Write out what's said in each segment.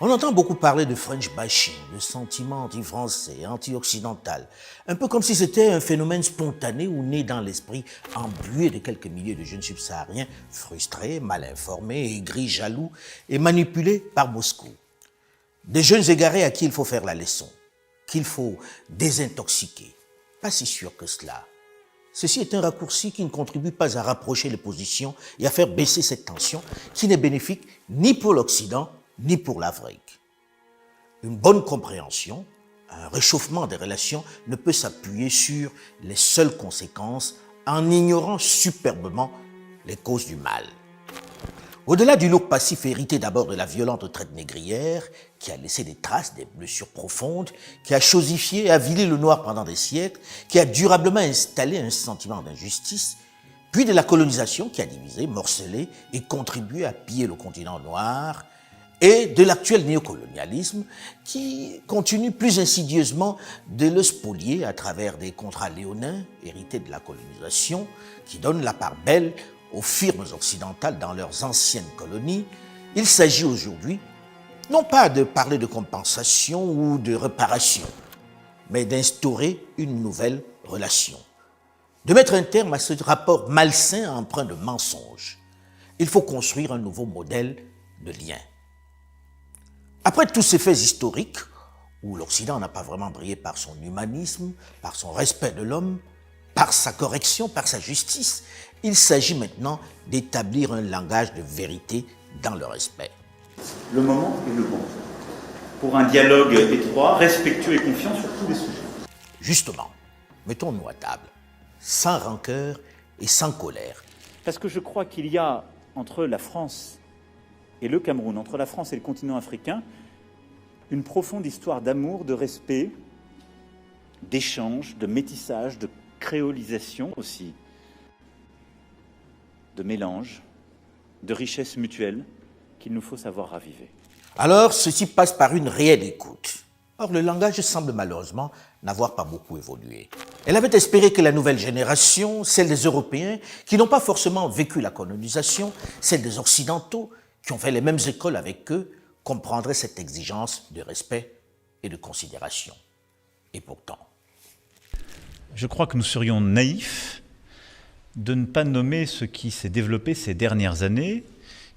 On entend beaucoup parler de French bashing, de sentiment anti-français, anti-occidental, un peu comme si c'était un phénomène spontané ou né dans l'esprit embué de quelques milliers de jeunes subsahariens frustrés, mal informés, aigris, jaloux et manipulés par Moscou. Des jeunes égarés à qui il faut faire la leçon, qu'il faut désintoxiquer. Pas si sûr que cela. Ceci est un raccourci qui ne contribue pas à rapprocher les positions et à faire baisser cette tension qui n'est bénéfique ni pour l'Occident ni pour l'Afrique. Une bonne compréhension, un réchauffement des relations ne peut s'appuyer sur les seules conséquences en ignorant superbement les causes du mal. Au-delà du lourd passif hérité d'abord de la violente traite négrière, qui a laissé des traces, des blessures profondes, qui a chosifié et avilé le noir pendant des siècles, qui a durablement installé un sentiment d'injustice, puis de la colonisation qui a divisé, morcelé et contribué à piller le continent noir, et de l'actuel néocolonialisme qui continue plus insidieusement de le spolier à travers des contrats léonins hérités de la colonisation, qui donnent la part belle aux firmes occidentales dans leurs anciennes colonies. Il s'agit aujourd'hui non pas de parler de compensation ou de réparation, mais d'instaurer une nouvelle relation, de mettre un terme à ce rapport malsain empreint de mensonges. Il faut construire un nouveau modèle de lien. Après tous ces faits historiques, où l'Occident n'a pas vraiment brillé par son humanisme, par son respect de l'homme, par sa correction, par sa justice, il s'agit maintenant d'établir un langage de vérité dans le respect. Le moment est le bon pour un dialogue étroit, respectueux et confiant sur tous les sujets. Justement, mettons-nous à table, sans rancœur et sans colère. Parce que je crois qu'il y a entre la France et le Cameroun, entre la France et le continent africain, une profonde histoire d'amour, de respect, d'échange, de métissage, de créolisation aussi, de mélange, de richesse mutuelle qu'il nous faut savoir raviver. Alors, ceci passe par une réelle écoute. Or, le langage semble malheureusement n'avoir pas beaucoup évolué. Elle avait espéré que la nouvelle génération, celle des Européens, qui n'ont pas forcément vécu la colonisation, celle des Occidentaux, qui ont fait les mêmes écoles avec eux, comprendraient cette exigence de respect et de considération. Et pourtant, je crois que nous serions naïfs de ne pas nommer ce qui s'est développé ces dernières années,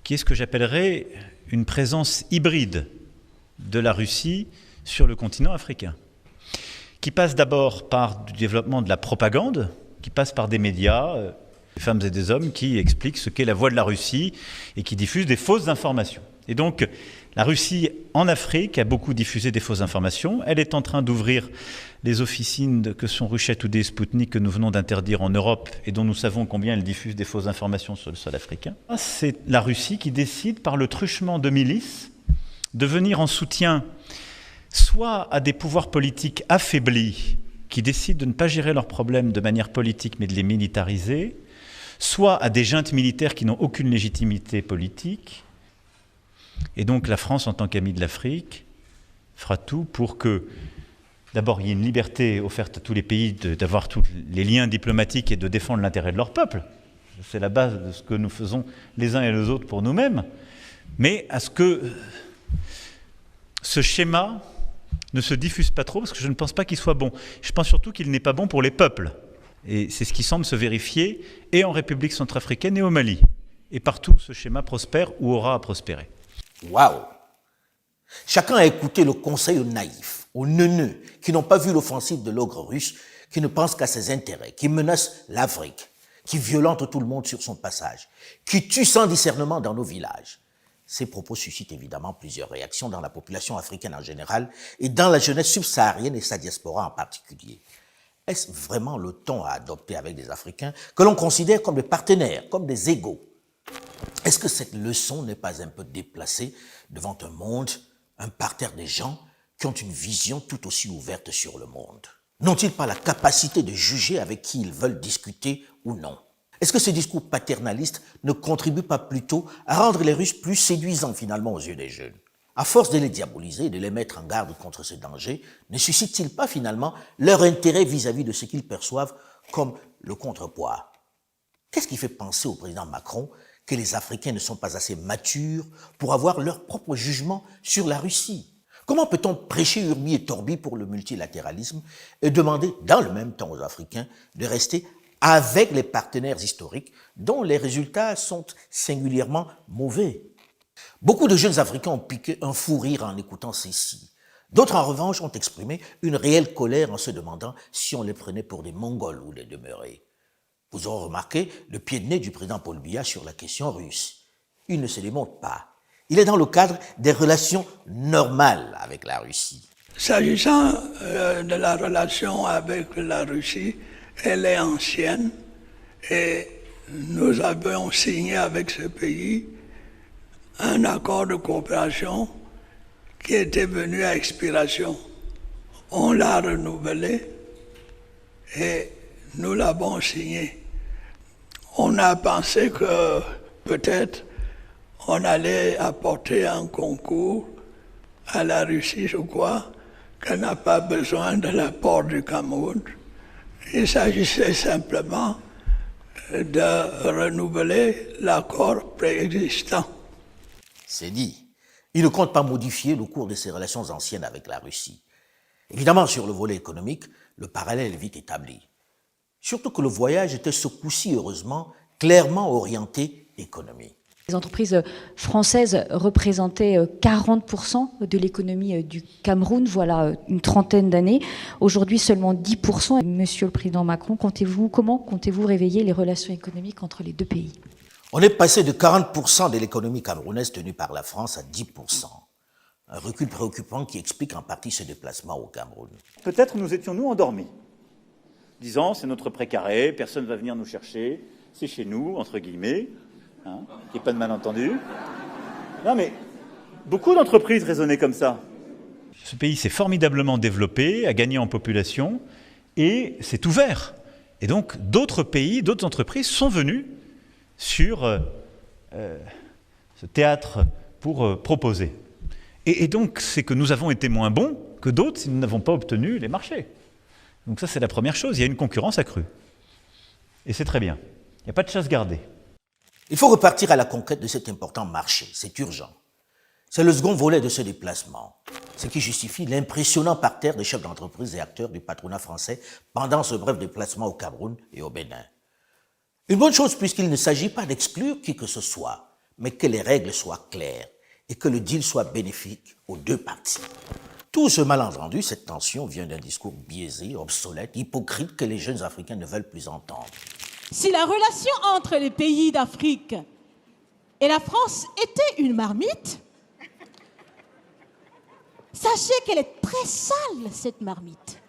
qui est ce que j'appellerais une présence hybride de la Russie sur le continent africain, qui passe d'abord par du développement de la propagande, qui passe par des médias, des femmes et des hommes qui expliquent ce qu'est la voix de la Russie et qui diffusent des fausses informations. Et donc, la Russie en Afrique a beaucoup diffusé des fausses informations. Elle est en train d'ouvrir les officines que sont Ruchet ou des Spoutnik que nous venons d'interdire en Europe et dont nous savons combien elle diffuse des fausses informations sur le sol africain. C'est la Russie qui décide, par le truchement de milices, de venir en soutien soit à des pouvoirs politiques affaiblis qui décident de ne pas gérer leurs problèmes de manière politique mais de les militariser, soit à des juntes militaires qui n'ont aucune légitimité politique. Et donc la France, en tant qu'amie de l'Afrique, fera tout pour que, d'abord, il y ait une liberté offerte à tous les pays d'avoir tous les liens diplomatiques et de défendre l'intérêt de leur peuple. C'est la base de ce que nous faisons les uns et les autres pour nous-mêmes. Mais à ce que ce schéma ne se diffuse pas trop, parce que je ne pense pas qu'il soit bon. Je pense surtout qu'il n'est pas bon pour les peuples. Et c'est ce qui semble se vérifier et en République centrafricaine et au Mali. Et partout, ce schéma prospère ou aura à prospérer. Waouh! Chacun a écouté le conseil aux naïfs, aux neuneux, qui n'ont pas vu l'offensive de l'ogre russe, qui ne pensent qu'à ses intérêts, qui menace l'Afrique, qui violente tout le monde sur son passage, qui tue sans discernement dans nos villages. Ces propos suscitent évidemment plusieurs réactions dans la population africaine en général et dans la jeunesse subsaharienne et sa diaspora en particulier. Est-ce vraiment le ton à adopter avec des Africains que l'on considère comme des partenaires, comme des égaux? Est-ce que cette leçon n'est pas un peu déplacée devant un monde, un parterre des gens qui ont une vision tout aussi ouverte sur le monde? N'ont-ils pas la capacité de juger avec qui ils veulent discuter ou non? Est-ce que ce discours paternaliste ne contribue pas plutôt à rendre les Russes plus séduisants finalement aux yeux des jeunes? À force de les diaboliser et de les mettre en garde contre ce danger, ne suscite-t-il pas finalement leur intérêt vis-à-vis de ce qu'ils perçoivent comme le contrepoids? Qu'est-ce qui fait penser au président Macron que les Africains ne sont pas assez matures pour avoir leur propre jugement sur la Russie? Comment peut-on prêcher Urbi et Torbi pour le multilatéralisme et demander dans le même temps aux Africains de rester avec les partenaires historiques dont les résultats sont singulièrement mauvais? Beaucoup de jeunes Africains ont piqué un fou rire en écoutant ceci. D'autres, en revanche, ont exprimé une réelle colère en se demandant si on les prenait pour des Mongols ou les demeurés. Vous aurez remarqué le pied de nez du président Paul Biya sur la question russe. Il ne se démonte pas. Il est dans le cadre des relations normales avec la Russie. S'agissant de la relation avec la Russie, elle est ancienne et nous avons signé avec ce pays un accord de coopération qui était venu à expiration. On l'a renouvelé et nous l'avons signé. On a pensé que peut-être on allait apporter un concours à la Russie, je crois, qu'elle n'a pas besoin de l'apport du Cameroun. Il s'agissait simplement de renouveler l'accord préexistant. C'est dit. Il ne compte pas modifier le cours de ses relations anciennes avec la Russie. Évidemment, sur le volet économique, le parallèle est vite établi. Surtout que le voyage était ce coup-ci, heureusement, clairement orienté économie. Les entreprises françaises représentaient 40% de l'économie du Cameroun, voilà une trentaine d'années. Aujourd'hui, seulement 10%. Monsieur le Président Macron, comment comptez-vous réveiller les relations économiques entre les deux pays? On est passé de 40% de l'économie camerounaise tenue par la France à 10%. Un recul préoccupant qui explique en partie ce déplacement au Cameroun. Peut-être nous étions-nous endormis, disant c'est notre précaré, personne ne va venir nous chercher, c'est chez nous, entre guillemets, qu'il n'y ait pas de malentendu. Non mais, beaucoup d'entreprises raisonnaient comme ça. Ce pays s'est formidablement développé, a gagné en population et s'est ouvert. Et donc d'autres pays, d'autres entreprises sont venus sur ce théâtre pour proposer. Et donc, c'est que nous avons été moins bons que d'autres si nous n'avons pas obtenu les marchés. Donc ça, c'est la première chose. Il y a une concurrence accrue. Et c'est très bien. Il n'y a pas de chasse gardée. Il faut repartir à la conquête de cet important marché. C'est urgent. C'est le second volet de ce déplacement, ce qui justifie l'impressionnant parterre des chefs d'entreprise et acteurs du patronat français pendant ce bref déplacement au Cameroun et au Bénin. Une bonne chose puisqu'il ne s'agit pas d'exclure qui que ce soit, mais que les règles soient claires et que le deal soit bénéfique aux deux parties. Tout ce malentendu, cette tension vient d'un discours biaisé, obsolète, hypocrite que les jeunes Africains ne veulent plus entendre. Si la relation entre les pays d'Afrique et la France était une marmite, sachez qu'elle est très sale, cette marmite.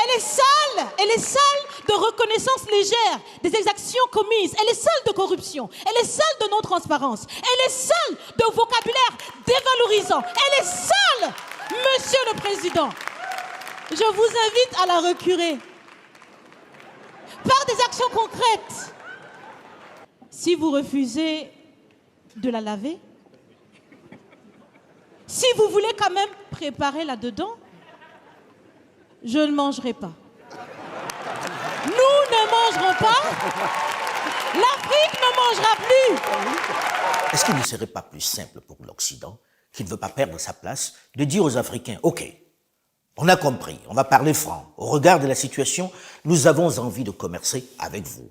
Elle est sale de reconnaissance légère des exactions commises, elle est sale de corruption, elle est sale de non-transparence, elle est sale de vocabulaire dévalorisant, elle est sale, Monsieur le Président. Je vous invite à la recurer par des actions concrètes. Si vous refusez de la laver, si vous voulez quand même préparer là-dedans, je ne mangerai pas. Nous ne mangerons pas. L'Afrique ne mangera plus. Est-ce qu'il ne serait pas plus simple pour l'Occident, qui ne veut pas perdre sa place, de dire aux Africains, OK, on a compris, on va parler franc. Au regard de la situation, nous avons envie de commercer avec vous.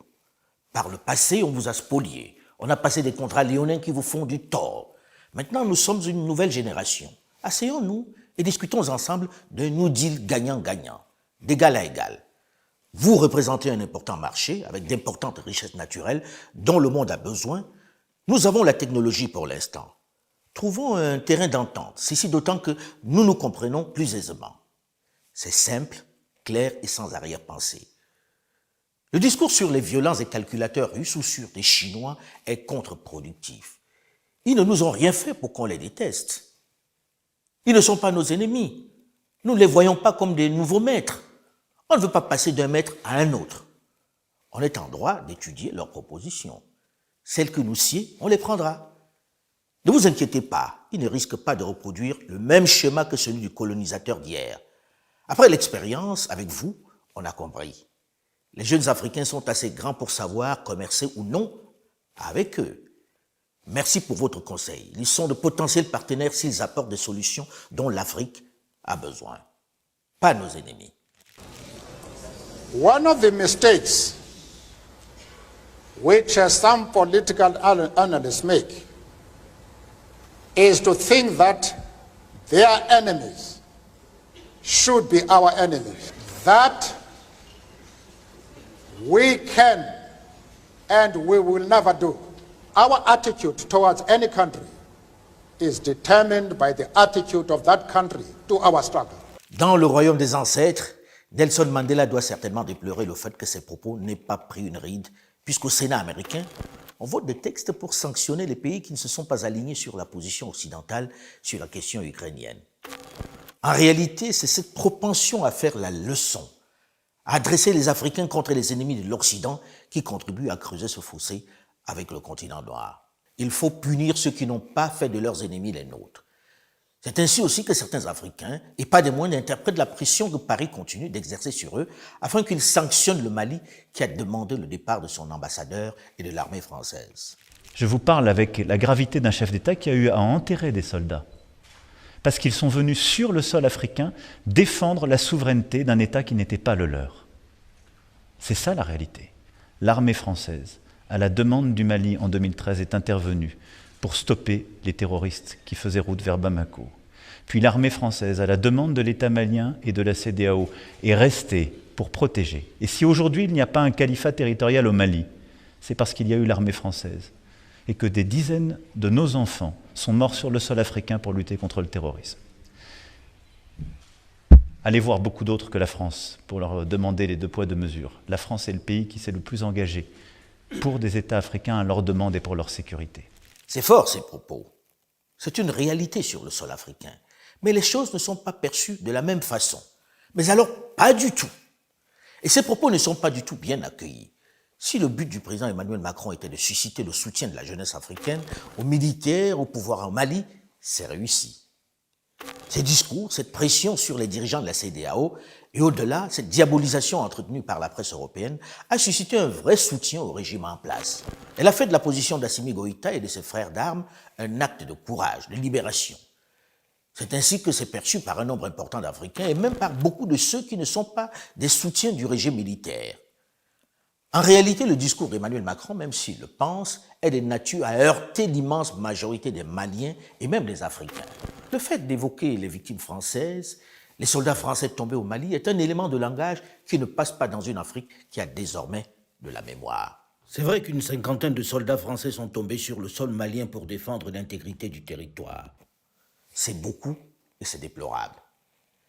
Par le passé, on vous a spolié. On a passé des contrats léonins qui vous font du tort. Maintenant, nous sommes une nouvelle génération. Asseyons-nous et discutons ensemble d'un New Deal gagnant-gagnant, d'égal à égal. Vous représentez un important marché avec d'importantes richesses naturelles dont le monde a besoin. Nous avons la technologie pour l'instant. Trouvons un terrain d'entente, ceci d'autant que nous nous comprenons plus aisément. C'est simple, clair et sans arrière-pensée. Le discours sur les violents et calculateurs russes ou sur des Chinois est contre-productif. Ils ne nous ont rien fait pour qu'on les déteste. Ils ne sont pas nos ennemis. Nous ne les voyons pas comme des nouveaux maîtres. On ne veut pas passer d'un maître à un autre. On est en droit d'étudier leurs propositions. Celles que nous sied, on les prendra. Ne vous inquiétez pas, ils ne risquent pas de reproduire le même schéma que celui du colonisateur d'hier. Après l'expérience, avec vous, on a compris. Les jeunes Africains sont assez grands pour savoir commercer ou non avec eux. Merci pour votre conseil. Ils sont de potentiels partenaires s'ils apportent des solutions dont l'Afrique a besoin, pas nos ennemis. One of the mistakes which some political analysts make is to think that their enemies should be our enemies. That we can and we will never do. Our attitude towards any country is determined by the attitude of that country to our struggle. Dans le royaume des ancêtres, Nelson Mandela doit certainement déplorer le fait que ses propos n'aient pas pris une ride, puisqu'au Sénat américain, on vote des textes pour sanctionner les pays qui ne se sont pas alignés sur la position occidentale sur la question ukrainienne. En réalité, c'est cette propension à faire la leçon, à dresser les Africains contre les ennemis de l'Occident qui contribue à creuser ce fossé avec le continent noir. Il faut punir ceux qui n'ont pas fait de leurs ennemis les nôtres. C'est ainsi aussi que certains Africains, et pas des moindres, interprètent la pression que Paris continue d'exercer sur eux afin qu'ils sanctionnent le Mali qui a demandé le départ de son ambassadeur et de l'armée française. Je vous parle avec la gravité d'un chef d'État qui a eu à enterrer des soldats, parce qu'ils sont venus sur le sol africain défendre la souveraineté d'un État qui n'était pas le leur. C'est ça la réalité. L'armée française, à la demande du Mali en 2013, est intervenue pour stopper les terroristes qui faisaient route vers Bamako. Puis l'armée française, à la demande de l'État malien et de la CEDEAO, est restée pour protéger. Et si aujourd'hui il n'y a pas un califat territorial au Mali, c'est parce qu'il y a eu l'armée française et que des dizaines de nos enfants sont morts sur le sol africain pour lutter contre le terrorisme. Allez voir beaucoup d'autres que la France pour leur demander les 2 poids 2 mesures. La France est le pays qui s'est le plus engagé pour des États africains à leur demande et pour leur sécurité. C'est fort ces propos. C'est une réalité sur le sol africain. Mais les choses ne sont pas perçues de la même façon. Mais alors, pas du tout. Et ces propos ne sont pas du tout bien accueillis. Si le but du président Emmanuel Macron était de susciter le soutien de la jeunesse africaine, aux militaires, au pouvoir au Mali, c'est réussi. Ces discours, cette pression sur les dirigeants de la CEDEAO et au-delà, cette diabolisation entretenue par la presse européenne a suscité un vrai soutien au régime en place. Elle a fait de la position d'Assimi Goïta et de ses frères d'armes un acte de courage, de libération. C'est ainsi que c'est perçu par un nombre important d'Africains et même par beaucoup de ceux qui ne sont pas des soutiens du régime militaire. En réalité, le discours d'Emmanuel Macron, même s'il le pense, est de nature à heurter l'immense majorité des Maliens et même des Africains. Le fait d'évoquer les victimes françaises, les soldats français tombés au Mali, est un élément de langage qui ne passe pas dans une Afrique qui a désormais de la mémoire. C'est vrai qu'une 50aine de soldats français sont tombés sur le sol malien pour défendre l'intégrité du territoire. C'est beaucoup et c'est déplorable.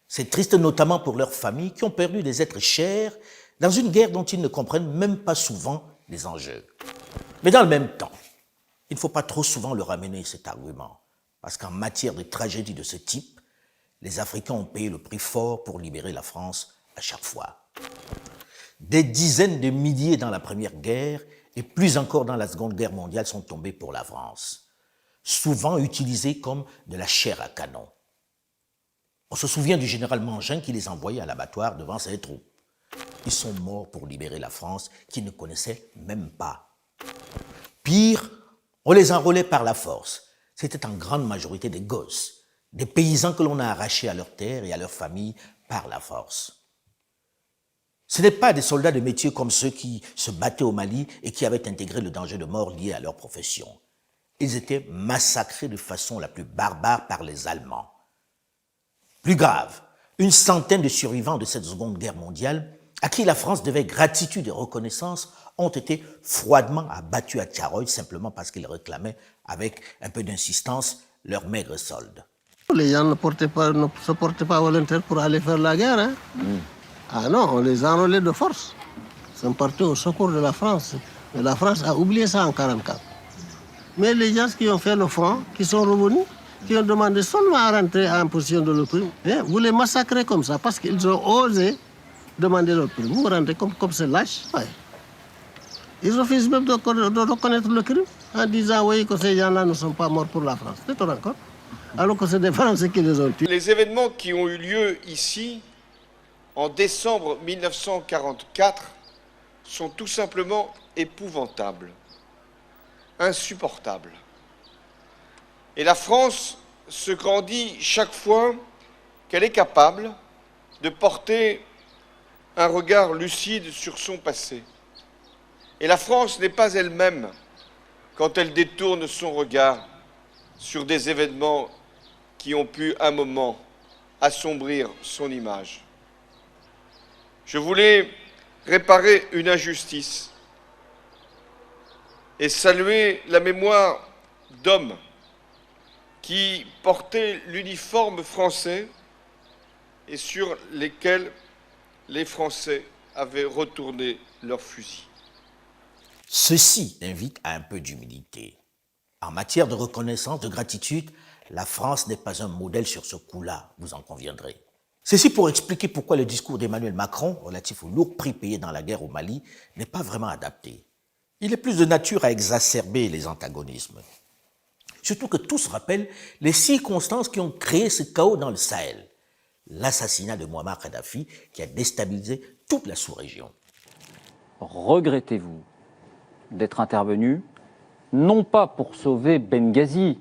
C'est triste notamment pour leurs familles qui ont perdu des êtres chers dans une guerre dont ils ne comprennent même pas souvent les enjeux. Mais dans le même temps, il ne faut pas trop souvent leur ramener cet argument, parce qu'en matière de tragédie de ce type, les Africains ont payé le prix fort pour libérer la France à chaque fois. Des dizaines de milliers dans la Première Guerre et plus encore dans la Seconde Guerre mondiale sont tombés pour la France, souvent utilisés comme de la chair à canon. On se souvient du général Mangin qui les envoyait à l'abattoir devant ses troupes. Ils sont morts pour libérer la France qu'ils ne connaissaient même pas. Pire, on les enrôlait par la force. C'était en grande majorité des gosses, des paysans que l'on a arrachés à leurs terres et à leurs familles par la force. Ce n'est pas des soldats de métier comme ceux qui se battaient au Mali et qui avaient intégré le danger de mort lié à leur profession. Ils étaient massacrés de façon la plus barbare par les Allemands. Plus grave, une centaine de survivants de cette Seconde Guerre mondiale, à qui la France devait gratitude et reconnaissance, ont été froidement abattus à Tcharoy simplement parce qu'ils réclamaient, avec un peu d'insistance, leur maigre solde. Les gens ne se portaient pas volontaires pour aller faire la guerre. Hein? Ah non, on les enrôlait de force. Ils sont partis au secours de la France. Mais la France a oublié ça en 1944. Mais les gens qui ont fait le front, qui sont revenus, qui ont demandé seulement à rentrer en position de l'opprimé, vous les massacrez comme ça parce qu'ils ont osé demander leur prime. Vous vous rendez comme c'est lâche. Ouais. Ils refusent même de reconnaître le crime en disant oui, que ces gens-là ne sont pas morts pour la France. C'est encore. Alors que c'est des Français qui les ont tués. Les événements qui ont eu lieu ici en décembre 1944 sont tout simplement épouvantables. insupportable. Et la France se grandit chaque fois qu'elle est capable de porter un regard lucide sur son passé. Et la France n'est pas elle-même quand elle détourne son regard sur des événements qui ont pu, un moment, assombrir son image. Je voulais réparer une injustice et saluer la mémoire d'hommes qui portaient l'uniforme français et sur lesquels les Français avaient retourné leurs fusils. Ceci invite à un peu d'humilité. En matière de reconnaissance, de gratitude, la France n'est pas un modèle sur ce coup-là, vous en conviendrez. Ceci pour expliquer pourquoi le discours d'Emmanuel Macron relatif au lourd prix payé dans la guerre au Mali n'est pas vraiment adapté. Il est plus de nature à exacerber les antagonismes. Surtout que tous rappellent les circonstances qui ont créé ce chaos dans le Sahel. L'assassinat de Muammar Kadhafi qui a déstabilisé toute la sous-région. Regrettez-vous d'être intervenu, non pas pour sauver Benghazi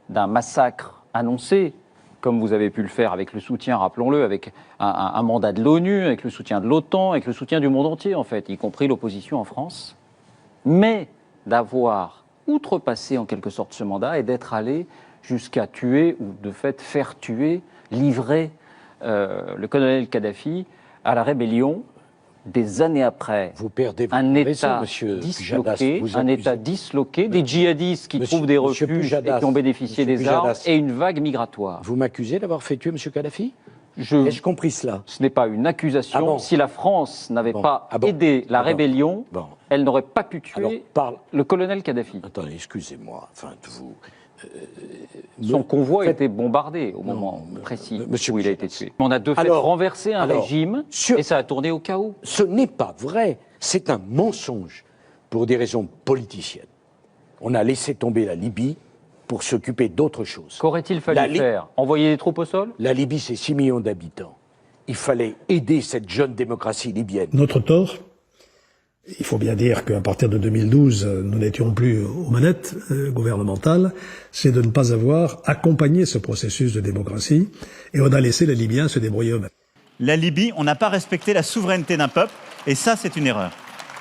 d'un massacre annoncé, comme vous avez pu le faire avec le soutien, rappelons-le, avec un mandat de l'ONU, avec le soutien de l'OTAN, avec le soutien du monde entier, en fait, y compris l'opposition en France, mais d'avoir outrepassé en quelque sorte ce mandat et d'être allé jusqu'à tuer, ou de fait faire tuer, livrer le colonel Kadhafi à la rébellion, des années après, vous perdez un État disloqué, des djihadistes qui trouvent des refuges et qui ont bénéficié des armes, et une vague migratoire. Vous m'accusez d'avoir fait tuer M. Kadhafi ? Ai-je compris cela ? Ce n'est pas une accusation. Ah bon ? Si la France n'avait pas aidé la rébellion, elle n'aurait pas pu tuer le colonel Kadhafi. Attendez, excusez-moi. Enfin, son convoi était bombardé au moment précis où il a été tué. On a de fait renversé un régime et ça a tourné au chaos. Ce n'est pas vrai. C'est un mensonge pour des raisons politiciennes. On a laissé tomber la Libye pour s'occuper d'autre chose. Qu'aurait-il fallu faire ? Envoyer des troupes au sol ? La Libye, c'est 6 millions d'habitants. Il fallait aider cette jeune démocratie libyenne. Notre tort, il faut bien dire qu'à partir de 2012, nous n'étions plus aux manettes gouvernementales, c'est de ne pas avoir accompagné ce processus de démocratie et on a laissé les Libyens se débrouiller eux-mêmes. La Libye, on n'a pas respecté la souveraineté d'un peuple et ça, c'est une erreur.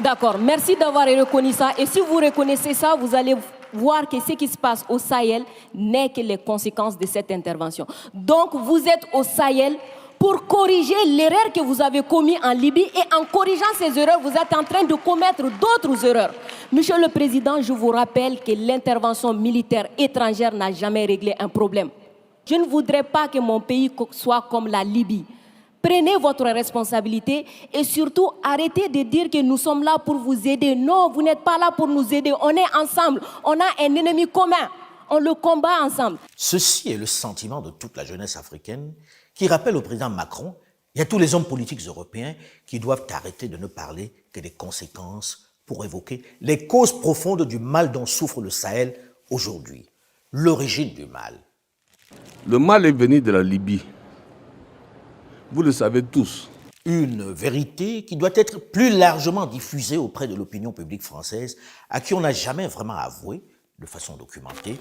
D'accord, merci d'avoir reconnu ça. Et si vous reconnaissez ça, vous allez voir que ce qui se passe au Sahel n'est que les conséquences de cette intervention. Donc, vous êtes au Sahel pour corriger l'erreur que vous avez commise en Libye et en corrigeant ces erreurs, vous êtes en train de commettre d'autres erreurs. Monsieur le Président, je vous rappelle que l'intervention militaire étrangère n'a jamais réglé un problème. Je ne voudrais pas que mon pays soit comme la Libye. Prenez votre responsabilité et surtout arrêtez de dire que nous sommes là pour vous aider. Non, vous n'êtes pas là pour nous aider. On est ensemble. On a un ennemi commun. On le combat ensemble. Ceci est le sentiment de toute la jeunesse africaine qui rappelle au président Macron et à tous les hommes politiques européens qui doivent arrêter de ne parler que des conséquences pour évoquer les causes profondes du mal dont souffre le Sahel aujourd'hui. L'origine du mal. Le mal est venu de la Libye. Vous le savez tous. Une vérité qui doit être plus largement diffusée auprès de l'opinion publique française, à qui on n'a jamais vraiment avoué, de façon documentée,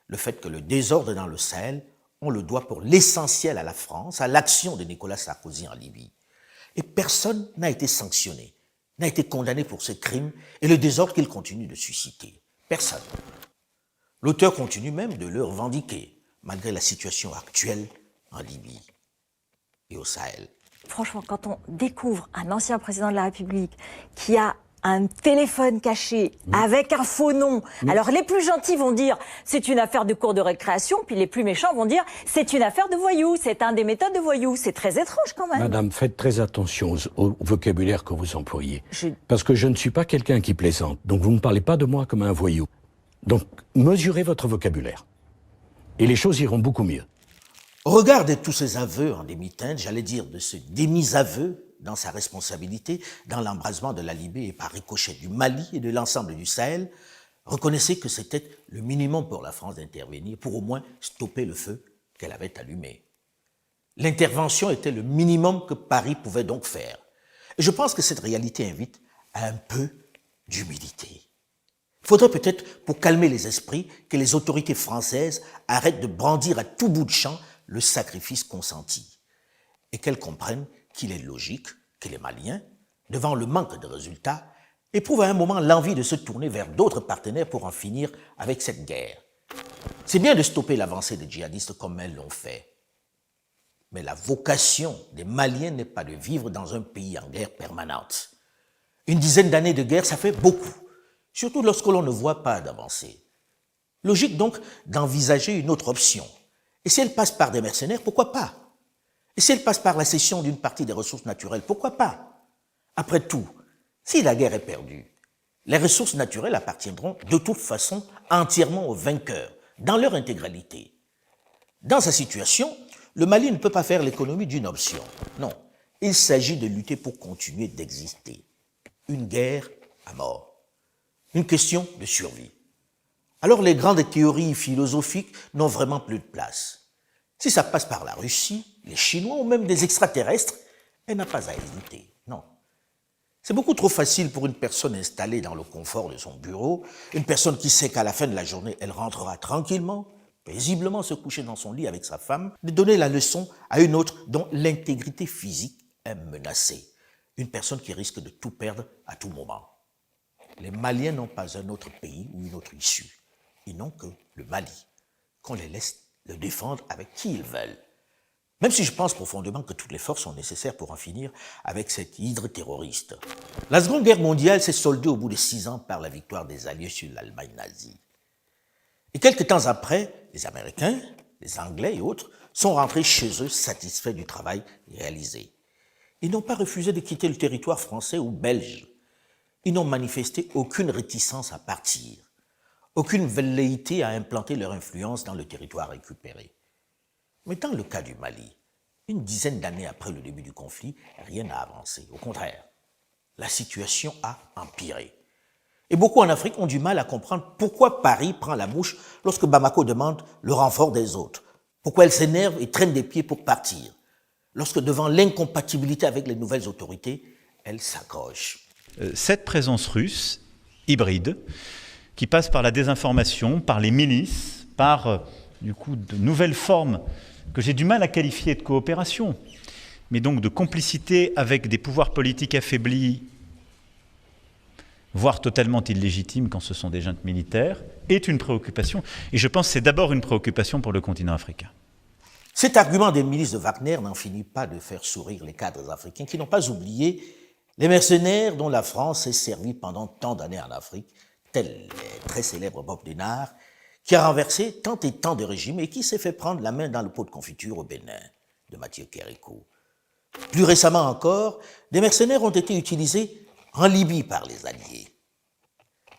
le fait que le désordre dans le Sahel, on le doit pour l'essentiel à la France, à l'action de Nicolas Sarkozy en Libye. Et personne n'a été sanctionné, n'a été condamné pour ce crime et le désordre qu'il continue de susciter. Personne. L'auteur continue même de le revendiquer, malgré la situation actuelle en Libye et au Sahel. Franchement, quand on découvre un ancien président de la République qui a un téléphone caché avec un faux nom, alors les plus gentils vont dire c'est une affaire de cours de récréation, puis les plus méchants vont dire c'est une affaire de voyous, c'est un des méthodes de voyous. C'est très étrange quand même. Madame, faites très attention au vocabulaire que vous employez. Parce que je ne suis pas quelqu'un qui plaisante, donc vous ne parlez pas de moi comme un voyou. Donc mesurez votre vocabulaire. Et les choses iront beaucoup mieux. Au regard de tous ces aveux en demi-teinte, j'allais dire de ce demi-aveu dans sa responsabilité dans l'embrasement de la Libye et par ricochet du Mali et de l'ensemble du Sahel, reconnaissez que c'était le minimum pour la France d'intervenir pour au moins stopper le feu qu'elle avait allumé. L'intervention était le minimum que Paris pouvait donc faire. Et je pense que cette réalité invite à un peu d'humilité. Il faudrait peut-être, pour calmer les esprits, que les autorités françaises arrêtent de brandir à tout bout de champ le sacrifice consenti et qu'elles comprennent qu'il est logique que les Maliens, devant le manque de résultats, éprouvent à un moment l'envie de se tourner vers d'autres partenaires pour en finir avec cette guerre. C'est bien de stopper l'avancée des djihadistes comme elles l'ont fait. Mais la vocation des Maliens n'est pas de vivre dans un pays en guerre permanente. Une dizaine d'années de guerre, ça fait beaucoup, surtout lorsque l'on ne voit pas d'avancée. Logique donc d'envisager une autre option. Et si elle passe par des mercenaires, pourquoi pas? Et si elle passe par la cession d'une partie des ressources naturelles, pourquoi pas? Après tout, si la guerre est perdue, les ressources naturelles appartiendront de toute façon entièrement aux vainqueurs, dans leur intégralité. Dans sa situation, le Mali ne peut pas faire l'économie d'une option. Non, il s'agit de lutter pour continuer d'exister. Une guerre à mort. Une question de survie. Alors les grandes théories philosophiques n'ont vraiment plus de place. Si ça passe par la Russie, les Chinois ou même des extraterrestres, elle n'a pas à hésiter, non. C'est beaucoup trop facile pour une personne installée dans le confort de son bureau, une personne qui sait qu'à la fin de la journée, elle rentrera tranquillement, paisiblement se coucher dans son lit avec sa femme, de donner la leçon à une autre dont l'intégrité physique est menacée. Une personne qui risque de tout perdre à tout moment. Les Maliens n'ont pas un autre pays ou une autre issue. Ils n'ont que le Mali, qu'on les laisse le défendre avec qui ils veulent. Même si je pense profondément que toutes les forces sont nécessaires pour en finir avec cette hydre terroriste. La Seconde Guerre mondiale s'est soldée au bout de 6 ans par la victoire des Alliés sur l'Allemagne nazie. Et quelques temps après, les Américains, les Anglais et autres sont rentrés chez eux satisfaits du travail réalisé. Ils n'ont pas refusé de quitter le territoire français ou belge. Ils n'ont manifesté aucune réticence à partir, aucune velléité à implanter leur influence dans le territoire récupéré. Mais dans le cas du Mali, une dizaine d'années après le début du conflit, rien n'a avancé. Au contraire, la situation a empiré. Et beaucoup en Afrique ont du mal à comprendre pourquoi Paris prend la mouche lorsque Bamako demande le renfort des autres. Pourquoi elle s'énerve et traîne des pieds pour partir. Lorsque devant l'incompatibilité avec les nouvelles autorités, elle s'accroche. Cette présence russe, hybride, qui passe par la désinformation, par les milices, par du coup de nouvelles formes que j'ai du mal à qualifier de coopération, mais donc de complicité avec des pouvoirs politiques affaiblis, voire totalement illégitimes quand ce sont des juntes militaires, est une préoccupation. Et je pense que c'est d'abord une préoccupation pour le continent africain. Cet argument des milices de Wagner n'en finit pas de faire sourire les cadres africains qui n'ont pas oublié les mercenaires dont la France s'est servie pendant tant d'années en Afrique, tel le très célèbre Bob Denard, qui a renversé tant et tant de régimes et qui s'est fait prendre la main dans le pot de confiture au Bénin, de Mathieu Kérékou. Plus récemment encore, des mercenaires ont été utilisés en Libye par les Alliés.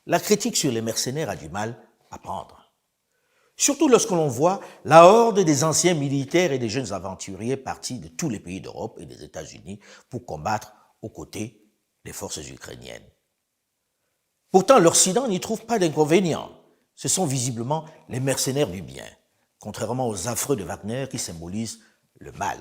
La critique sur les mercenaires a du mal à prendre. Surtout lorsque l'on voit la horde des anciens militaires et des jeunes aventuriers partis de tous les pays d'Europe et des États-Unis pour combattre aux côtés des forces ukrainiennes. Pourtant, l'Occident n'y trouve pas d'inconvénient. Ce sont visiblement les mercenaires du bien, contrairement aux affreux de Wagner qui symbolisent le mal.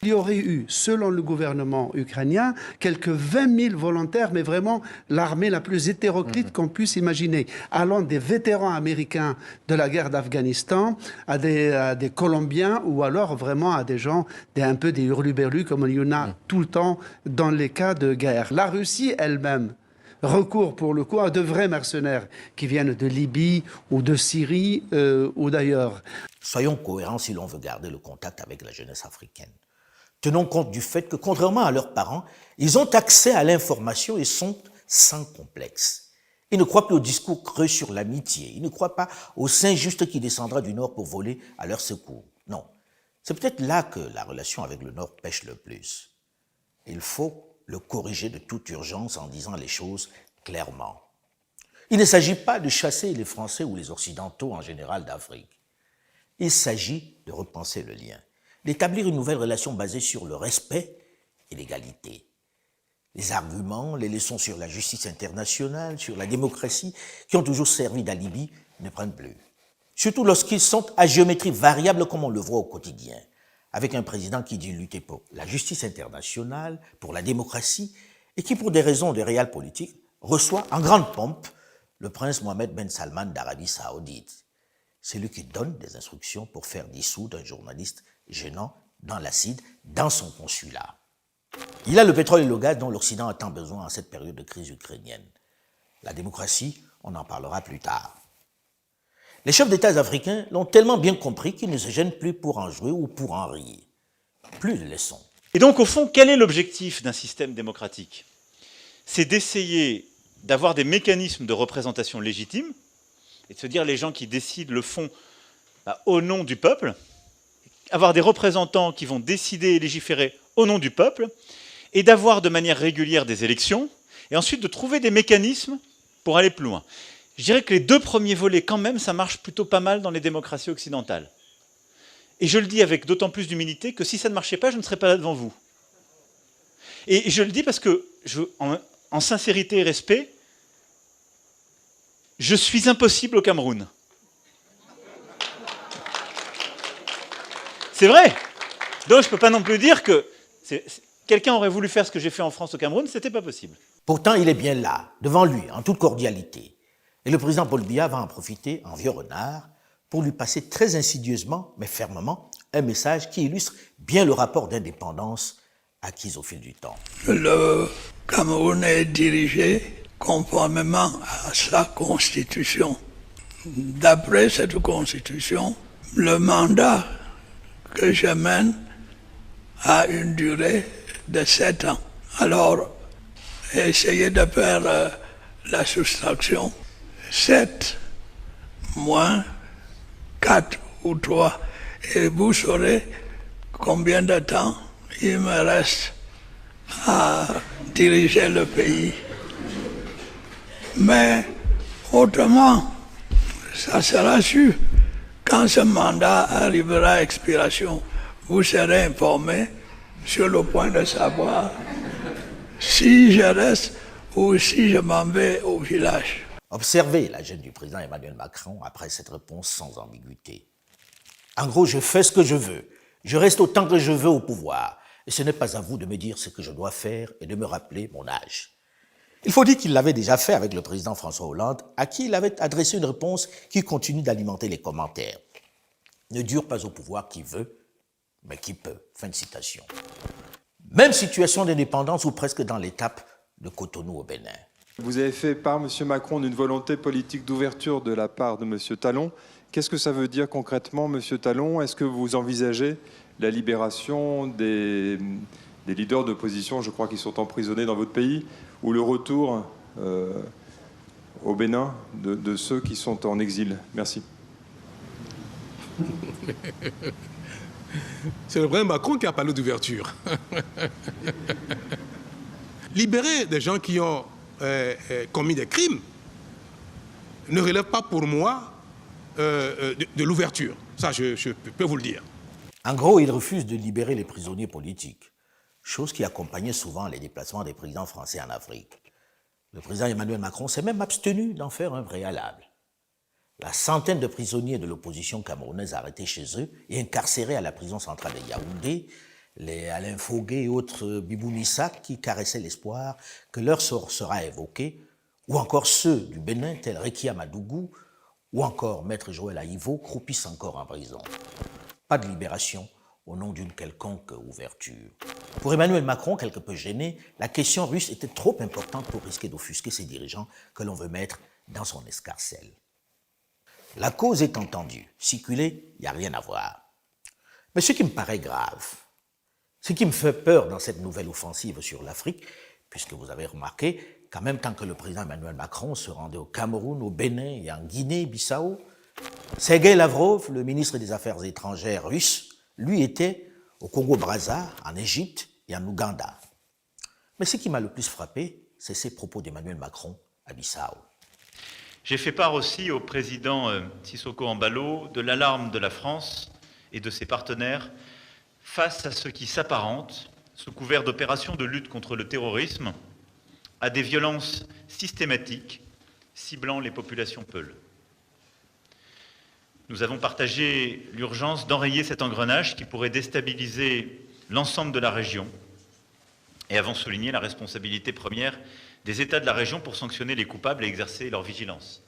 Il y aurait eu, selon le gouvernement ukrainien, quelques 20 000 volontaires, mais vraiment l'armée la plus hétéroclite qu'on puisse imaginer, allant des vétérans américains de la guerre d'Afghanistan à des Colombiens ou alors vraiment à des gens, un peu des hurluberlus comme il y en a tout le temps dans les cas de guerre. La Russie elle-même recourt pour le coup à de vrais mercenaires qui viennent de Libye ou de Syrie ou d'ailleurs. Soyons cohérents si l'on veut garder le contact avec la jeunesse africaine. Tenons compte du fait que, contrairement à leurs parents, ils ont accès à l'information et sont sans complexe. Ils ne croient plus au discours creux sur l'amitié. Ils ne croient pas au saint juste qui descendra du Nord pour voler à leur secours. Non. C'est peut-être là que la relation avec le Nord pêche le plus. Il faut le corriger de toute urgence en disant les choses clairement. Il ne s'agit pas de chasser les Français ou les Occidentaux en général d'Afrique. Il s'agit de repenser le lien, d'établir une nouvelle relation basée sur le respect et l'égalité. Les arguments, les leçons sur la justice internationale, sur la démocratie, qui ont toujours servi d'alibi, ne prennent plus. Surtout lorsqu'ils sont à géométrie variable comme on le voit au quotidien, avec un président qui dit lutter pour la justice internationale, pour la démocratie, et qui, pour des raisons de réel politique, reçoit en grande pompe le prince Mohammed Ben Salman d'Arabie Saoudite. C'est lui qui donne des instructions pour faire dissoudre un journaliste gênant dans l'acide, dans son consulat. Il a le pétrole et le gaz dont l'Occident a tant besoin en cette période de crise ukrainienne. La démocratie, on en parlera plus tard. Les chefs d'État africains l'ont tellement bien compris qu'ils ne se gênent plus pour en jouer ou pour en rire. Plus de leçons. Et donc, au fond, quel est l'objectif d'un système démocratique? C'est d'essayer d'avoir des mécanismes de représentation légitime et de se dire les gens qui décident le font au nom du peuple, avoir des représentants qui vont décider et légiférer au nom du peuple, et d'avoir de manière régulière des élections, et ensuite de trouver des mécanismes pour aller plus loin. Je dirais que les deux premiers volets, quand même, ça marche plutôt pas mal dans les démocraties occidentales. Et je le dis avec d'autant plus d'humilité que si ça ne marchait pas, je ne serais pas là devant vous. Et je le dis parce que, en sincérité et respect, je suis impossible au Cameroun. C'est vrai. Donc je ne peux pas non plus dire que quelqu'un aurait voulu faire ce que j'ai fait en France au Cameroun, ce n'était pas possible. Pourtant, il est bien là, devant lui, en toute cordialité. Et le président Paul Biya va en profiter, en vieux renard, pour lui passer très insidieusement, mais fermement, un message qui illustre bien le rapport d'indépendance acquis au fil du temps. Le Cameroun est dirigé conformément à sa constitution. D'après cette constitution, le mandat que je mène a une durée de 7 ans. Alors, essayez de faire la soustraction. 7 moins 4 ou 3, et vous saurez combien de temps il me reste à diriger le pays. Mais autrement, ça sera su. Quand ce mandat arrivera à expiration, vous serez informé sur le point de savoir si je reste ou si je m'en vais au village. Observez la gêne du président Emmanuel Macron après cette réponse sans ambiguïté. En gros, je fais ce que je veux. Je reste autant que je veux au pouvoir. Et ce n'est pas à vous de me dire ce que je dois faire et de me rappeler mon âge. Il faut dire qu'il l'avait déjà fait avec le président François Hollande, à qui il avait adressé une réponse qui continue d'alimenter les commentaires. Ne dure pas au pouvoir qui veut, mais qui peut. Fin de citation. Même situation d'indépendance ou presque dans l'étape de Cotonou au Bénin. Vous avez fait part, M. Macron, d'une volonté politique d'ouverture de la part de M. Talon. Qu'est-ce que ça veut dire concrètement, M. Talon? Est-ce que vous envisagez la libération des leaders d'opposition, je crois, qui sont emprisonnés dans votre pays, ou le retour au Bénin de ceux qui sont en exil? Merci. C'est le président Macron qui a parlé d'ouverture. Libérer des gens qui ont commis des crimes ne relève pas pour moi de l'ouverture. Ça, je peux vous le dire. En gros, il refuse de libérer les prisonniers politiques, chose qui accompagnait souvent les déplacements des présidents français en Afrique. Le président Emmanuel Macron s'est même abstenu d'en faire un préalable. La centaine de prisonniers de l'opposition camerounaise arrêtés chez eux et incarcérés à la prison centrale de Yaoundé, les Alain Foguet et autres Bibounissa qui caressaient l'espoir que leur sort sera évoqué, ou encore ceux du Bénin tels Rekia Madougou ou encore Maître Joël Aïvo croupissent encore en prison. Pas de libération au nom d'une quelconque ouverture. Pour Emmanuel Macron, quelque peu gêné, la question russe était trop importante pour risquer d'offusquer ses dirigeants que l'on veut mettre dans son escarcelle. La cause est entendue. Circuler, il n'y a rien à voir. Mais ce qui me paraît grave, ce qui me fait peur dans cette nouvelle offensive sur l'Afrique, puisque vous avez remarqué qu'en même temps que le président Emmanuel Macron se rendait au Cameroun, au Bénin et en Guinée-Bissau, Sergueï Lavrov, le ministre des Affaires étrangères russe, lui était au Congo-Brazza, en Égypte et en Ouganda. Mais ce qui m'a le plus frappé, c'est ces propos d'Emmanuel Macron à Bissau. J'ai fait part aussi au président Sissoko Embalo de l'alarme de la France et de ses partenaires face à ce qui s'apparente, sous couvert d'opérations de lutte contre le terrorisme, à des violences systématiques ciblant les populations peules. Nous avons partagé l'urgence d'enrayer cet engrenage qui pourrait déstabiliser l'ensemble de la région et avons souligné la responsabilité première des États de la région pour sanctionner les coupables et exercer leur vigilance.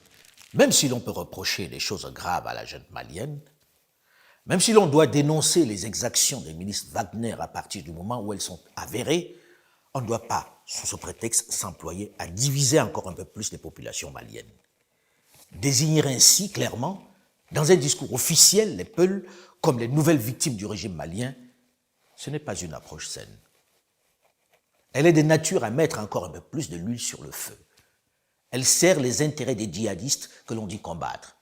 Même si l'on peut reprocher des choses graves à la junte malienne, même si l'on doit dénoncer les exactions des milices Wagner à partir du moment où elles sont avérées, on ne doit pas, sous ce prétexte, s'employer à diviser encore un peu plus les populations maliennes. Désigner ainsi, clairement, dans un discours officiel, les Peuls comme les nouvelles victimes du régime malien, ce n'est pas une approche saine. Elle est de nature à mettre encore un peu plus de l'huile sur le feu. Elle sert les intérêts des djihadistes que l'on dit combattre.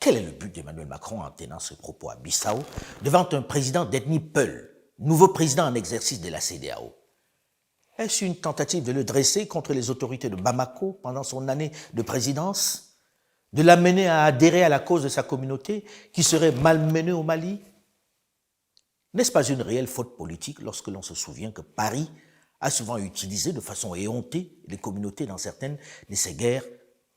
Quel est le but d'Emmanuel Macron en tenant ce propos à Bissau devant un président d'ethnie Peul, nouveau président en exercice de la CEDEAO? Est-ce une tentative de le dresser contre les autorités de Bamako pendant son année de présidence, de l'amener à adhérer à la cause de sa communauté qui serait malmenée au Mali? N'est-ce pas une réelle faute politique lorsque l'on se souvient que Paris a souvent utilisé de façon éhontée les communautés dans certaines de ses guerres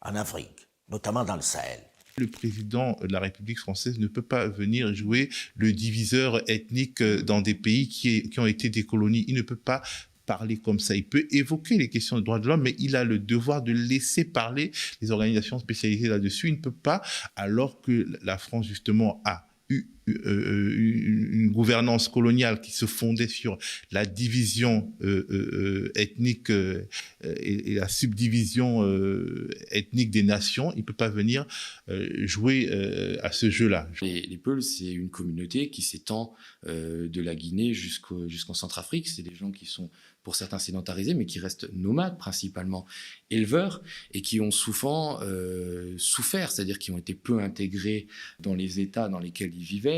en Afrique, notamment dans le Sahel? Le président de la République française ne peut pas venir jouer le diviseur ethnique dans des pays qui ont été décoloniés. Il ne peut pas parler comme ça. Il peut évoquer les questions de droits de l'homme, mais il a le devoir de laisser parler les organisations spécialisées là-dessus. Il ne peut pas, alors que la France, justement, a eu une gouvernance coloniale qui se fondait sur la division ethnique et la subdivision ethnique des nations, il ne peut pas venir jouer à ce jeu-là. Les Peuls, c'est une communauté qui s'étend de la Guinée jusqu'en Centrafrique. C'est des gens qui sont, pour certains, sédentarisés, mais qui restent nomades, principalement éleveurs, et qui ont souvent souffert, c'est-à-dire qui ont été peu intégrés dans les États dans lesquels ils vivaient,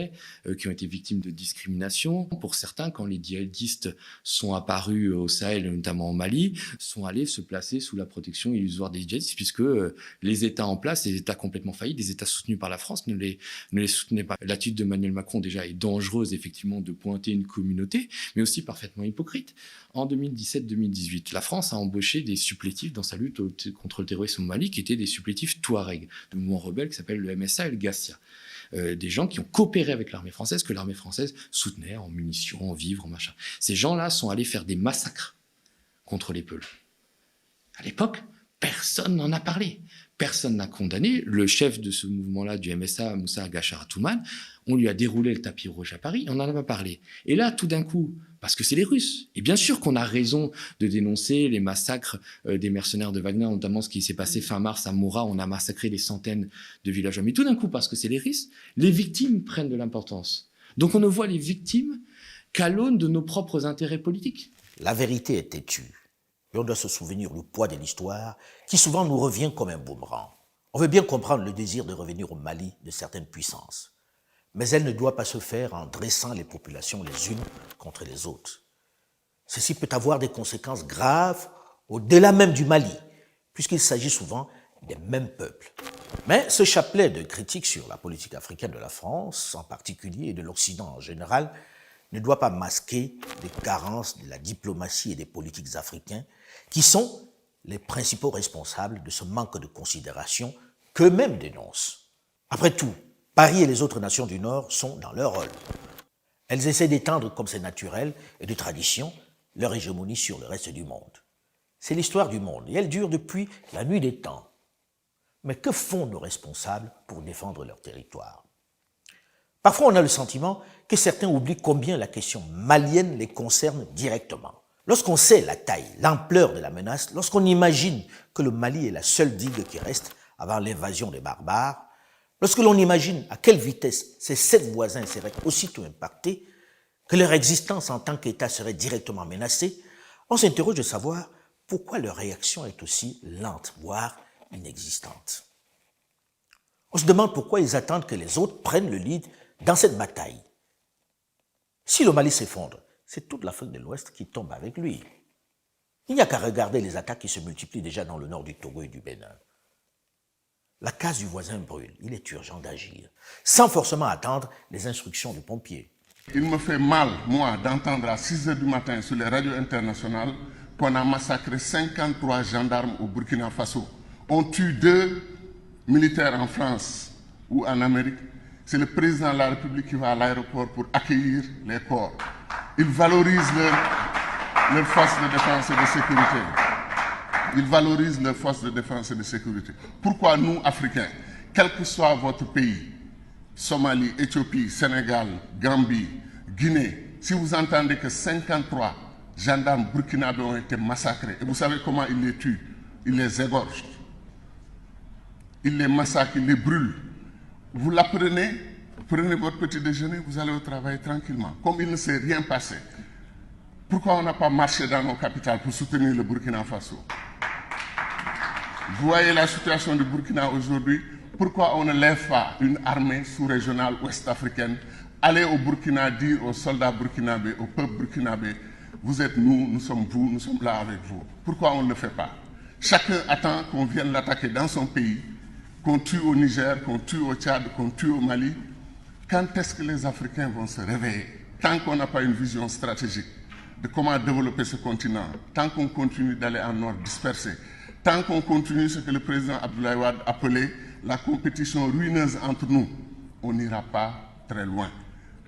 qui ont été victimes de discrimination. Pour certains, quand les djihadistes sont apparus au Sahel, notamment au Mali, sont allés se placer sous la protection illusoire des djihadistes, puisque les États en place, les États complètement faillis, des États soutenus par la France, ne les soutenaient pas. L'attitude d'Emmanuel Macron, déjà, est dangereuse, effectivement, de pointer une communauté, mais aussi parfaitement hypocrite. En 2017-2018, la France a embauché des supplétifs dans sa lutte contre le terrorisme au Mali, qui étaient des supplétifs Touareg, de mouvement rebelle qui s'appelle le MSA et le Gassia. Des gens qui ont coopéré avec l'armée française, que l'armée française soutenait en munitions, en vivres, en machin. Ces gens-là sont allés faire des massacres contre les Peuls. À l'époque, personne n'en a parlé. Personne n'a condamné. Le chef de ce mouvement-là, du MSA, Moussa Gachar Atoumane, on lui a déroulé le tapis rouge à Paris, on n'en a pas parlé. Et là, tout d'un coup, parce que c'est les Russes, et bien sûr qu'on a raison de dénoncer les massacres des mercenaires de Wagner, notamment ce qui s'est passé fin mars à Moura, on a massacré des centaines de villageois. Mais tout d'un coup, parce que c'est les Russes, les victimes prennent de l'importance. Donc on ne voit les victimes qu'à l'aune de nos propres intérêts politiques. La vérité est têtue. Et on doit se souvenir du poids de l'histoire qui souvent nous revient comme un boomerang. On veut bien comprendre le désir de revenir au Mali de certaines puissances. Mais elle ne doit pas se faire en dressant les populations les unes contre les autres. Ceci peut avoir des conséquences graves au-delà même du Mali, puisqu'il s'agit souvent des mêmes peuples. Mais ce chapelet de critiques sur la politique africaine de la France, en particulier, et de l'Occident en général, ne doit pas masquer les carences de la diplomatie et des politiques africains, qui sont les principaux responsables de ce manque de considération qu'eux-mêmes dénoncent. Après tout, Paris et les autres nations du Nord sont dans leur rôle. Elles essaient d'étendre, comme c'est naturel et de tradition, leur hégémonie sur le reste du monde. C'est l'histoire du monde et elle dure depuis la nuit des temps. Mais que font nos responsables pour défendre leur territoire? Parfois, on a le sentiment que certains oublient combien la question malienne les concerne directement. Lorsqu'on sait la taille, l'ampleur de la menace, lorsqu'on imagine que le Mali est la seule digue qui reste avant l'invasion des barbares, lorsque l'on imagine à quelle vitesse ces 7 voisins seraient aussitôt impactés, que leur existence en tant qu'État serait directement menacée, on s'interroge de savoir pourquoi leur réaction est aussi lente, voire inexistante. On se demande pourquoi ils attendent que les autres prennent le lead dans cette bataille. Si le Mali s'effondre, c'est toute l'Afrique de l'Ouest qui tombe avec lui. Il n'y a qu'à regarder les attaques qui se multiplient déjà dans le nord du Togo et du Bénin. La case du voisin brûle, il est urgent d'agir, sans forcément attendre les instructions du pompier. Il me fait mal, moi, d'entendre à 6 h du matin sur les radios internationales qu'on a massacré 53 gendarmes au Burkina Faso. On tue 2 militaires en France ou en Amérique. C'est le président de la République qui va à l'aéroport pour accueillir les corps. Ils valorisent leurs forces de défense et de sécurité. ils valorisent leurs forces de défense et de sécurité. Pourquoi nous, Africains, quel que soit votre pays, Somalie, Éthiopie, Sénégal, Gambie, Guinée, si vous entendez que 53 gendarmes burkinabés ont été massacrés, et vous savez comment ils les tuent, ils les égorgent, ils les massacrent, ils les brûlent. Vous l'apprenez, prenez votre petit déjeuner, vous allez au travail tranquillement, comme il ne s'est rien passé. Pourquoi on n'a pas marché dans nos capitales pour soutenir le Burkina Faso? Vous voyez la situation du Burkina aujourd'hui. Pourquoi on ne lève pas une armée sous-régionale ouest-africaine, aller au Burkina dire aux soldats burkinabés, au peuple burkinabé, vous êtes nous sommes vous, nous sommes là avec vous. Pourquoi on ne le fait pas? Chacun attend qu'on vienne l'attaquer dans son pays, qu'on tue au Niger, qu'on tue au Tchad, qu'on tue au Mali. Quand est-ce que les Africains vont se réveiller? Tant qu'on n'a pas une vision stratégique de comment développer ce continent, tant qu'on continue d'aller en nord dispersé, tant qu'on continue ce que le président Abdoulaye Wade appelait la compétition ruineuse entre nous, on n'ira pas très loin.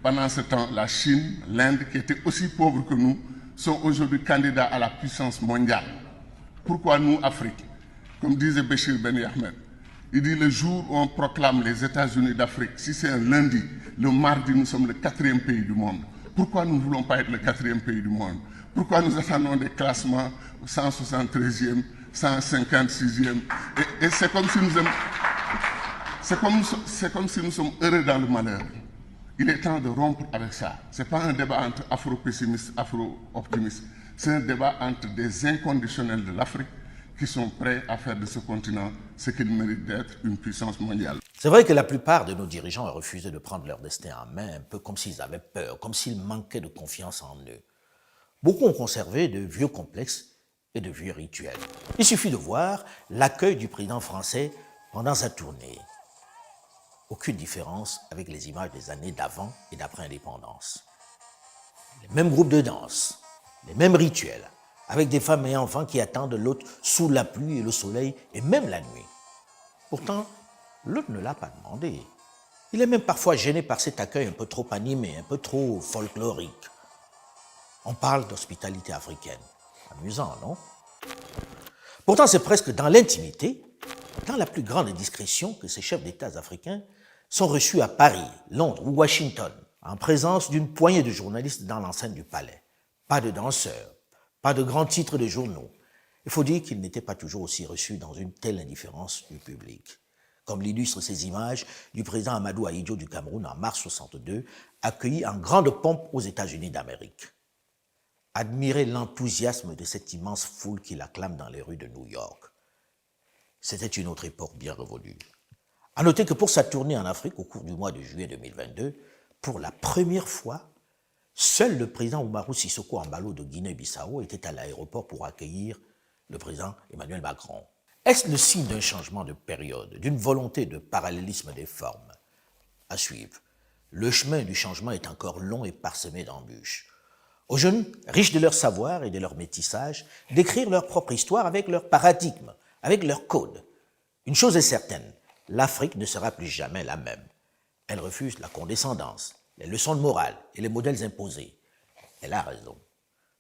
Pendant ce temps, la Chine, l'Inde, qui étaient aussi pauvres que nous, sont aujourd'hui candidats à la puissance mondiale. Pourquoi nous, Afrique? Comme disait Béchir Ben Ahmed, il dit le jour où on proclame les États-Unis d'Afrique, si c'est un lundi, le mardi, nous sommes le 4e pays du monde. Pourquoi nous ne voulons pas être le 4e pays du monde? Pourquoi nous attendons des classements 173e, 156e? Et c'est comme si nous sommes heureux dans le malheur. Il est temps de rompre avec ça. Ce n'est pas un débat entre afro-pessimistes et afro-optimistes. C'est un débat entre des inconditionnels de l'Afrique qui sont prêts à faire de ce continent ce qu'il mérite d'être, une puissance mondiale. C'est vrai que la plupart de nos dirigeants ont refusé de prendre leur destin en main, un peu comme s'ils avaient peur, comme s'ils manquaient de confiance en eux. Beaucoup ont conservé de vieux complexes et de vieux rituels. Il suffit de voir l'accueil du président français pendant sa tournée. Aucune différence avec les images des années d'avant et d'après indépendance. Les mêmes groupes de danse, les mêmes rituels, avec des femmes et enfants qui attendent l'autre sous la pluie et le soleil, et même la nuit. Pourtant, l'autre ne l'a pas demandé. Il est même parfois gêné par cet accueil un peu trop animé, un peu trop folklorique. On parle d'hospitalité africaine. Amusant, non? Pourtant, c'est presque dans l'intimité, dans la plus grande discrétion, que ces chefs d'État africains sont reçus à Paris, Londres ou Washington, en présence d'une poignée de journalistes dans l'enceinte du palais. Pas de danseurs, pas de grands titres de journaux. Il faut dire qu'ils n'étaient pas toujours aussi reçus dans une telle indifférence du public. Comme l'illustrent ces images du président Amadou Ahidjo du Cameroun en mars 1962, accueilli en grande pompe aux États-Unis d'Amérique. Admirez l'enthousiasme de cette immense foule qui l'acclame dans les rues de New York. C'était une autre époque bien révolue. À noter que pour sa tournée en Afrique au cours du mois de juillet 2022, pour la première fois, seul le président Oumarou Sissoko Embalo de Guinée-Bissau était à l'aéroport pour accueillir le président Emmanuel Macron. Est-ce le signe d'un changement de période, d'une volonté de parallélisme des formes? À suivre. Le chemin du changement est encore long et parsemé d'embûches. Aux jeunes, riches de leur savoir et de leur métissage, d'écrire leur propre histoire avec leur paradigme, avec leur code. Une chose est certaine, l'Afrique ne sera plus jamais la même. Elle refuse la condescendance, les leçons de morale et les modèles imposés. Elle a raison.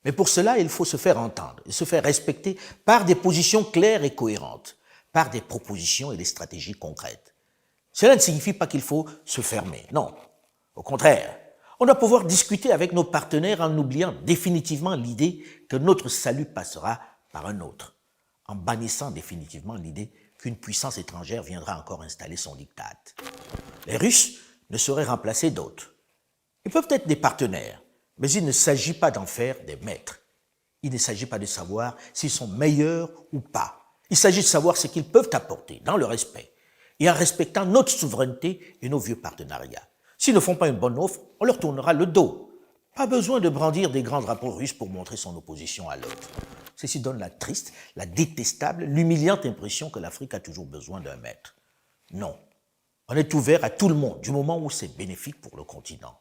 Mais pour cela, il faut se faire entendre et se faire respecter par des positions claires et cohérentes, par des propositions et des stratégies concrètes. Cela ne signifie pas qu'il faut se fermer, non. Au contraire, on doit pouvoir discuter avec nos partenaires en oubliant définitivement l'idée que notre salut passera par un autre, en bannissant définitivement l'idée qu'une puissance étrangère viendra encore installer son diktat. Les Russes ne sauraient remplacer d'autres. Ils peuvent être des partenaires, mais il ne s'agit pas d'en faire des maîtres. Il ne s'agit pas de savoir s'ils sont meilleurs ou pas. Il s'agit de savoir ce qu'ils peuvent apporter dans le respect et en respectant notre souveraineté et nos vieux partenariats. S'ils ne font pas une bonne offre, on leur tournera le dos. Pas besoin de brandir des grands drapeaux russes pour montrer son opposition à l'autre. Ceci donne la triste, la détestable, l'humiliante impression que l'Afrique a toujours besoin d'un maître. Non, on est ouvert à tout le monde du moment où c'est bénéfique pour le continent.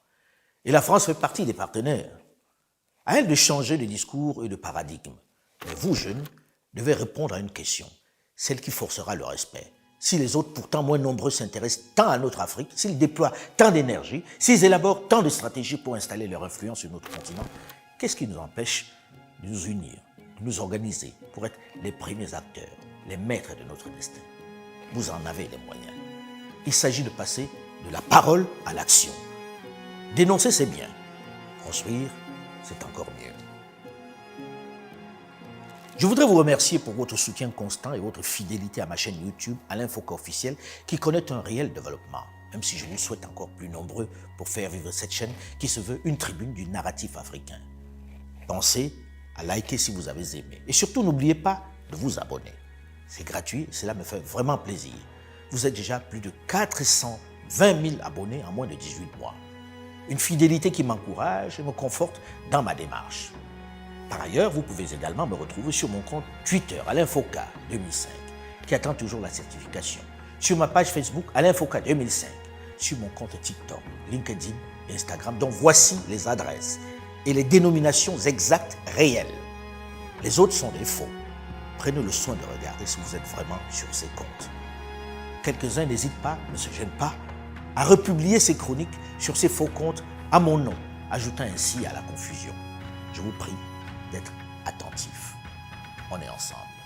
Et la France fait partie des partenaires. À elle de changer de discours et de paradigme. Mais vous, jeunes, devez répondre à une question, celle qui forcera le respect. Si les autres, pourtant moins nombreux, s'intéressent tant à notre Afrique, s'ils déploient tant d'énergie, s'ils élaborent tant de stratégies pour installer leur influence sur notre continent, qu'est-ce qui nous empêche de nous unir, de nous organiser pour être les premiers acteurs, les maîtres de notre destin. Vous en avez les moyens. Il s'agit de passer de la parole à l'action. Dénoncer, c'est bien. Construire, c'est encore mieux. Je voudrais vous remercier pour votre soutien constant et votre fidélité à ma chaîne YouTube, Alain Foka Officiel, qui connaît un réel développement, même si je vous souhaite encore plus nombreux pour faire vivre cette chaîne qui se veut une tribune du narratif africain. Pensez à liker si vous avez aimé. Et surtout, n'oubliez pas de vous abonner. C'est gratuit et cela me fait vraiment plaisir. Vous êtes déjà plus de 420 000 abonnés en moins de 18 mois. Une fidélité qui m'encourage et me conforte dans ma démarche. Par ailleurs, vous pouvez également me retrouver sur mon compte Twitter, Alain Foka 2005, qui attend toujours la certification. Sur ma page Facebook, Alain Foka 2005. Sur mon compte TikTok, LinkedIn et Instagram, dont voici les adresses et les dénominations exactes réelles. Les autres sont des faux. Prenez le soin de regarder si vous êtes vraiment sur ces comptes. Quelques-uns n'hésitent pas, ne se gênent pas, à republier ces chroniques sur ces faux comptes à mon nom, ajoutant ainsi à la confusion. Je vous prie d'être attentifs. On est ensemble.